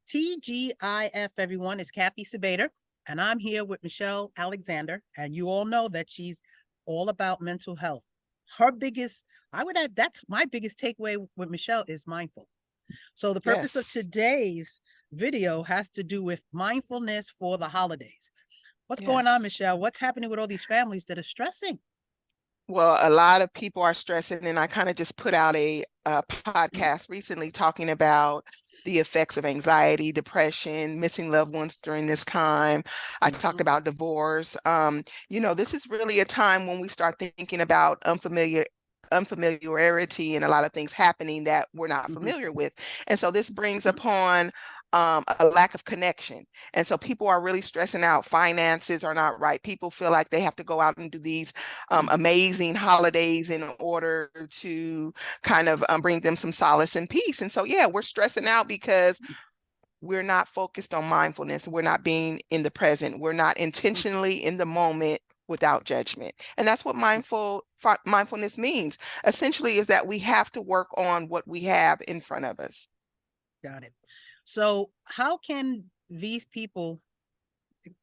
TGIF, everyone, is Kathy Sabater, and I'm here with Michelle Alexander, and you all know that she's all about mental health. Her biggest, I would add, that's my biggest takeaway with Michelle is mindful. So the purpose of Yes. today's video has to do with mindfulness for the holidays. What's going on, Yes. Michelle? What's happening with all these families that are stressing? Well, a lot of people are stressing, and I kind of just put out a Mm, podcast recently talking about the effects of anxiety, depression, missing loved ones during this time. I talked mhm, about divorce. This is really a time when we start thinking about unfamiliarity and a lot of things happening that we're not mhm, familiar with. And so this brings upon a lack of connection. And so people are really stressing out. Finances are not right. People feel like they have to go out and do these mhm. amazing holidays in order to kind of bring them some solace and peace. And so, yeah, we're stressing out because we're not focused on mindfulness. We're not being in the present. We're not intentionally in the moment without judgment. And that's what mindfulness means. Essentially, is that we have to work on what we have in front of us. Got it. So how can these people,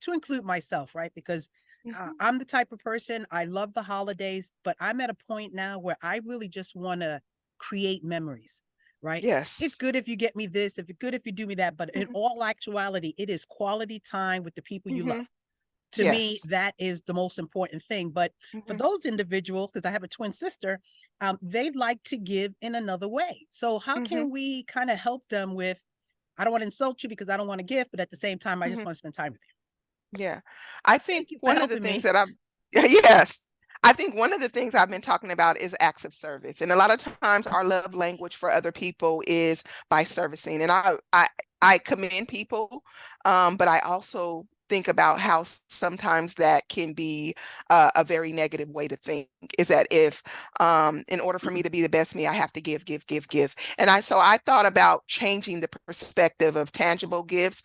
to include myself, right? Because Mhm. I'm the type of person, I love the holidays, but I'm at a point now where I really just want to create memories, right? It's Yes. good if you get me this, if it's good if you do me that, but in Mhm. all actuality, it is quality time with the people you love. Mhm. To me, Yes. that is the most important thing. But for Mhm. those individuals, because I have a twin sister, they like to give in another way. So how Mhm. can we kind of help them with, I don't want to insult you because I don't want to give, but at the same time, I just Mhm. want to spend time with you. Yeah. I think Thank you for one of the helping things me. that I've, yes, I think one of the things I've been talking about is acts of service. And a lot of times our love language for other people is by servicing. And I commend people, but I also think about how sometimes that can be a very negative way to think, is that if in order for me to be the best me, I have to give, give, give, give. And I thought about changing the perspective of tangible gifts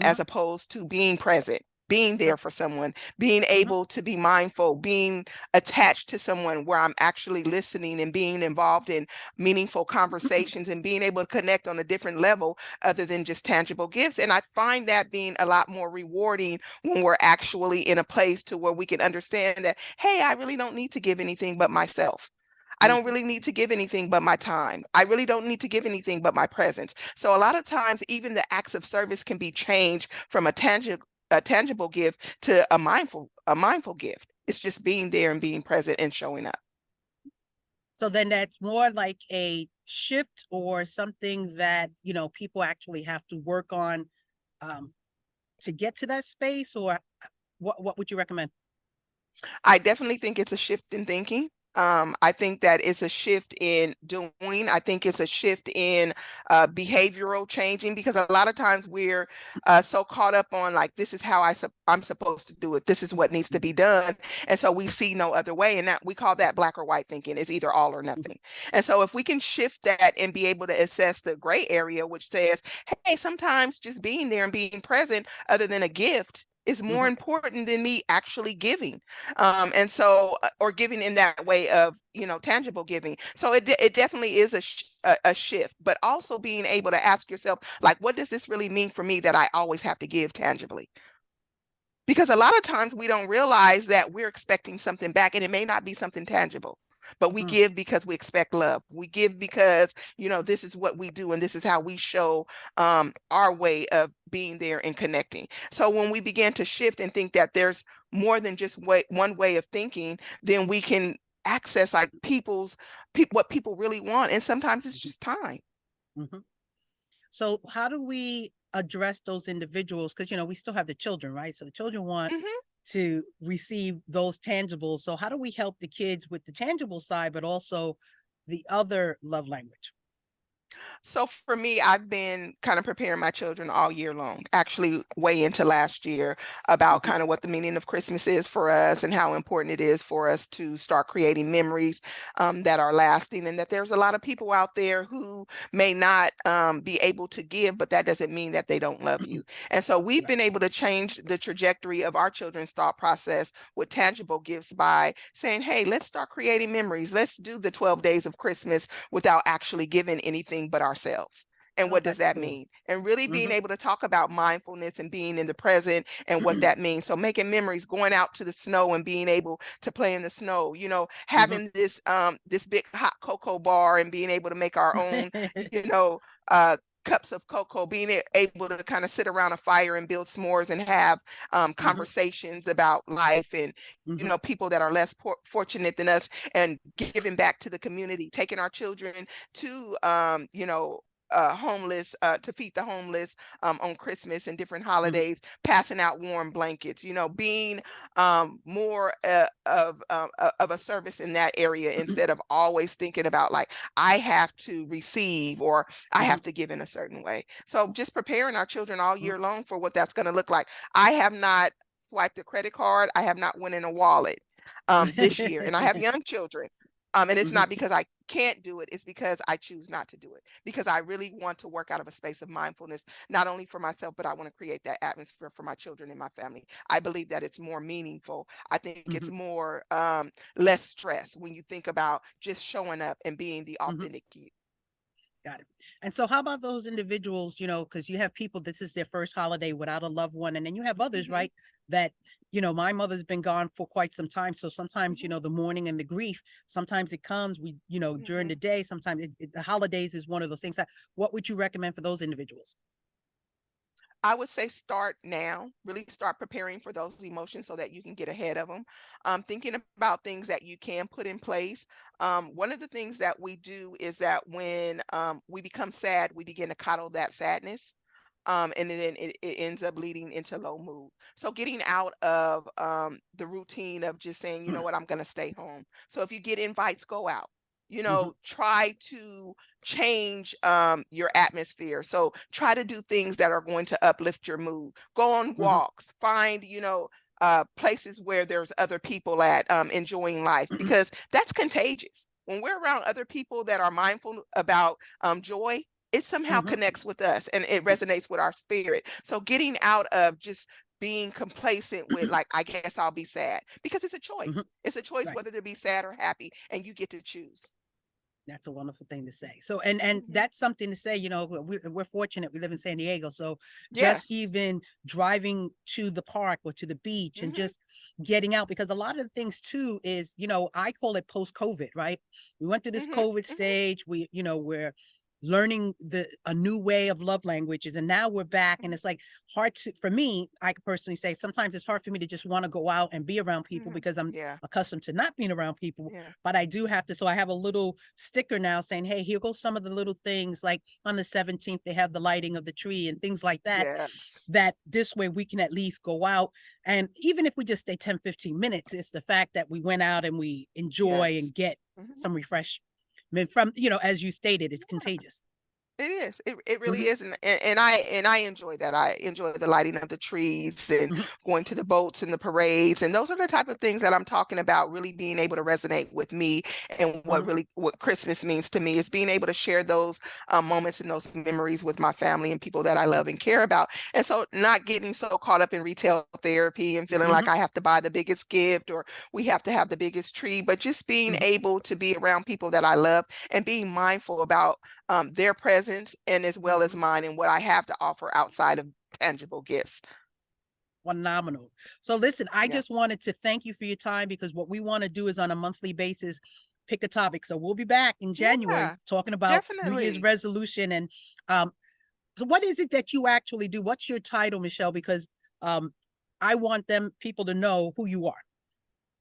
Mhm, as opposed to being present, being sure. there for someone, being Mhm, able to be mindful, being attached to someone where I'm actually listening and being involved in meaningful conversations and being able to connect on a different level other than just tangible gifts. And I find that being a lot more rewarding when we're actually in a place to where we can understand that, hey, I really don't need to give anything but myself. I don't mhm. really need to give anything but my time. I really don't need to give anything but my presence. So a lot of times, even the acts of service can be changed from a tangible gift to a mindful gift. It's just being there and being present and showing up. So then that's more like a shift or something that, people actually have to work on um, to get to that space, or what would you recommend? I definitely think it's a shift in thinking. I think that it's a shift in doing. I think it's a shift in behavioral changing, because a lot of times we're so caught up on like, this is how I'm supposed to do it. This is what needs to be done. And so we see no other way. And that we call that black or white thinking. It's either all or Mhm, nothing. And so if we can shift that and be able to assess the gray area, which says, hey, sometimes just being there and being present, other than a gift, is more mhm. important than me actually giving, and so or giving in that way of tangible giving. So it definitely is a shift, but also being able to ask yourself, like, what does this really mean for me that I always have to give tangibly? Because a lot of times we don't realize that we're expecting something back, and it may not be something tangible, but we Mhm. give because we expect love. We give because this is what we do, and this is how we show our way of being there and connecting. So when we begin to shift and think that there's more than just one way of thinking, then we can access like what people really want, and sometimes it's just time. Mhm. So how do we address those individuals? Because we still have the children, right? So the children want Mhm. to receive those tangibles. So how do we help the kids with the tangible side, but also the other love language? So for me, I've been kind of preparing my children all year long, actually way into last year, about Mhm. kind of what the meaning of Christmas is for us and how important it is for us to start creating memories that are lasting. And that there's a lot of people out there who may not be able to give, but that doesn't mean that they don't love you. And so we've Right. been able to change the trajectory of our children's thought process with tangible gifts by saying, hey, let's start creating memories. Let's do the 12 days of Christmas without actually giving anything but ourselves. And Oh, what does that's that cool. mean? And really being Hmm. able to talk about mindfulness and being in the present and what that means. So making memories, going out to the snow and being able to play in the snow, Hmm. having this big hot cocoa bar and being able to make our own, you know, uh cups of cocoa, being able to kind of sit around a fire and build s'mores and have Hmm. conversations about life and Hmm. people that are less fortunate than us, and giving back to the community, taking our children to homeless, to feed the homeless on Christmas and different Hmm. holidays, passing out warm blankets, being more of a service in that area, instead of always thinking about like I have to receive or I Hmm. have to give in a certain way. So just preparing our children all Hmm. year long for what that's going to look like. I have not swiped a credit card. I have not went in a wallet this year, and I have young children. And it's Hmm. not because I can't do it, it's because I choose not to do it, because I really want to work out of a space of mindfulness, not only for myself, but I want to create that atmosphere for my children and my family. I believe that it's more meaningful. I think it's more less stress when you think about just showing up and being the Hmm. authentic you. Got it. And so how about those individuals, because you have people, this is their first holiday without a loved one. And then you have others, Mhm, right? That, my mother's been gone for quite some time. So sometimes, mhm, the mourning and the grief, sometimes it comes, during the mhm. day, sometimes the holidays is one of those things. What would you recommend for those individuals? I would say start now, really start preparing for those emotions so that you can get ahead of them. Thinking about things that you can put in place. One of the things that we do is that when we become sad, we begin to coddle that sadness. And then it ends up leading into low mood. So getting out of the routine of just saying, you know what, I'm going to stay home. So if you get invites, go out. Hmm. Try to change your atmosphere. So try to do things that are going to uplift your mood. Go on Hmm. walks. Find, places where there's other people at enjoying life, because that's contagious. When we're around other people that are mindful about joy, it somehow Hmm. connects with us and it resonates with our spirit. So getting out of just being complacent with like, I guess I'll be sad, because it's a Hmm. choice. It's a choice Right. whether to be sad or happy, and you get to choose. That's a wonderful thing to say. So, and Mhm. that's something to say, we're fortunate. We live in San Diego. So just Yes. even driving to the park or to the beach and Hmm. just getting out, because a lot of the things too is, I call it post COVID, right? We went through this Hmm. COVID Hmm. stage. We're learning a new way of love languages, and now we're back, and Hmm. it's like hard for me. I could personally say sometimes it's hard for me to just want to go out and be around people Hmm. because I'm Yeah. accustomed to not being around people, Yeah. but I do have to. So I have a little sticker now saying, hey, here goes some of the little things, like on the 17th, they have the lighting of the tree and things like that, Yes. that this way we can at least go out. And even if we just stay 10-15 minutes, it's the fact that we went out and we enjoy Yes. and get Hmm. some refreshment from, as you stated, it's contagious. It is. It really Hmm. is, and I enjoy that. I enjoy the lighting of the trees and Hmm. going to the boats and the parades, and those are the type of things that I'm talking about. Really being able to resonate with me, and Hmm. what Christmas means to me is being able to share those moments and those memories with my family and people that I love and care about. And so, not getting so caught up in retail therapy and feeling like Hmm. I have to buy the biggest gift or we have to have the biggest tree, but just being Hmm. able to be around people that I love and being mindful about their presence and as well as mine and what I have to offer outside of tangible gifts. Phenomenal. So listen, I Yeah. just wanted to thank you for your time, because what we want to do is on a monthly basis pick a topic. So we'll be back in January Yeah, talking about New Year's definitely. resolution. And um so what is it that you actually do? What's your title, Michelle? Because um I want them people to know who you are.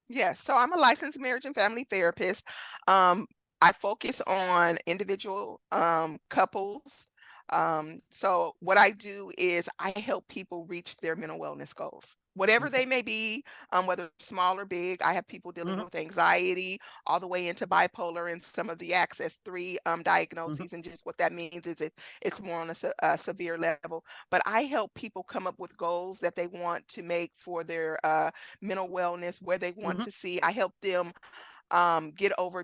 Yes. So I'm a licensed marriage and family therapist. Um, I focus on individual couples. So what I do is I help people reach their mental wellness goals, whatever Okay. they may be, whether small or big. I have people dealing Hmm. with anxiety all the way into bipolar and some of the access three Hmm. diagnoses. And just what that means is it's more on a severe level. But I help people come up with goals that they want to make for their mental wellness, where they want Hmm. to see. I help them get over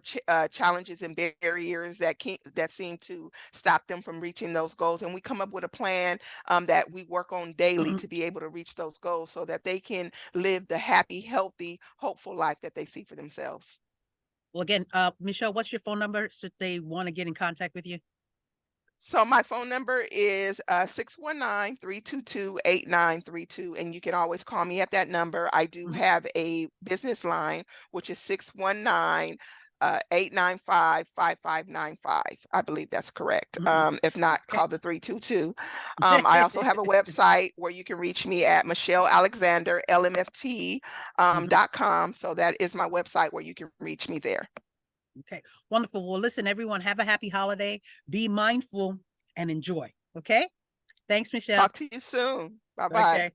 challenges and barriers that seem to stop them from reaching those goals. And we come up with a plan that we work on daily Hmm. to be able to reach those goals so that they can live the happy, healthy, hopeful life that they see for themselves. Well, again, Michelle, what's your phone number should they want to get in contact with you? So my phone number is 619-322-8932, and you can always call me at that number. I do Mhm. have a business line, which is 619-895-5595. I believe that's correct. Mhm. If not, Okay. call the 322. I also have a website where you can reach me at Michelle Alexander, LMFT, .com. So that is my website where you can reach me there. Okay, wonderful. Well, listen, everyone, have a happy holiday. Be mindful and enjoy. Okay. Thanks, Michelle. Talk to you soon. Bye-bye. Okay.